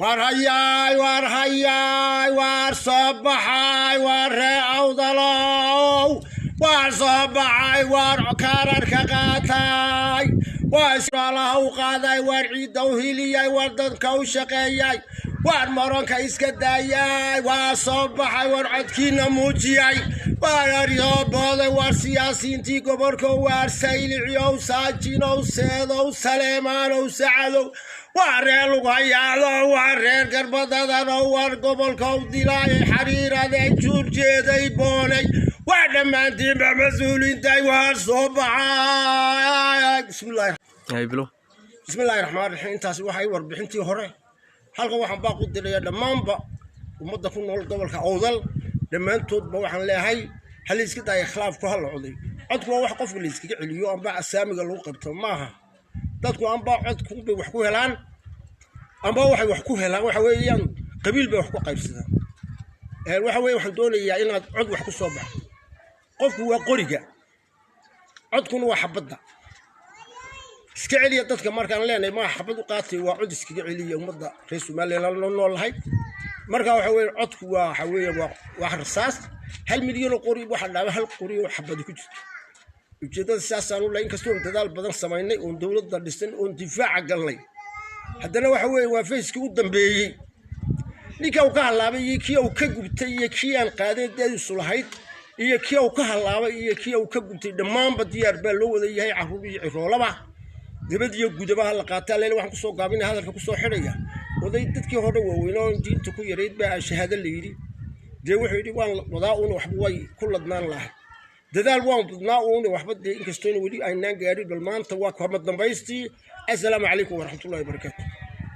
وارهياي وارهياي وارصبحاي وارعوضلو وارصبحاي واركارر كقاتاي واسرالو قاداي وارعيدو هيلياي ورددكو شقياي وارمرونك اسكداياي وارصبحاي وارعدكينا موجياي واريوبوداي وارسياسينتي gobolka waarsayliyo saajino seedo saleemaano saacado واريل وغيالو واريل قربضادانو وار gobolka dilay xariirada juurjeeday boonay wadamaantii mas'uuliintay waar soo baxay bismillaah bismillaahir rahmaanir rahiim taas waxay warbixintii hore halka waxaan baa ku diray dhamaanba umada ku nool gobolka Awdal dhamaantoodba waxaan leeyahay hal iska day khilaaf ku hal coday codku waa wax qofka la iskaga celiyo amba asaamiga lagu qabto maaha dadku amba codku bay wax ku helaan amba waxay wax ku helaan waxa weeyaan qabiil bay wax ku qaybsadaan waxa weey waxaan doonayaa inaad cod wax ku soo baxo qofku waa qoriga codkuna waa xabada iska celiya dadka markaan leenahay ma xabad u qaatay waa cod iskaga celiya umada reer Soomaaliland la noolahay marka waxa weey codku waxa weey wax rasaas 1 milyan oo qori waxa dhaaba hal qori oo xabad ku jirto ujeedada saasan u la in kastoo dadaal badan sameeynay oo dawladda dhisan oo difaac galnay haddana waxa weey waa fayska u dambeeyay ninka uu ka halaabay iyo kii uu ka gubtay iyo kii aan qaaday deediisu lahayd iyo kii uu ka halaabay iyo kii uu ka gubtay dhamaanba diyaar baa loo wada yahay caruur iyo ciroolaba dibad iyo gudabaha la qaataa leeyahay waxaan ku soo gaabinay hadalka ku soo xidhaya oday dadkii hore waaweyn oo diinta ku yareed baa shahaado la yiri de wuxuu yiri waan wadaa uu waxba way ku ladnaan lahay dadaal waan badnaa uu waxba in kastoo wali aynaan gaarin bal maanta waa ka dambaystii assalaamu calaykum wa rahmatullaahi wa barakaatuh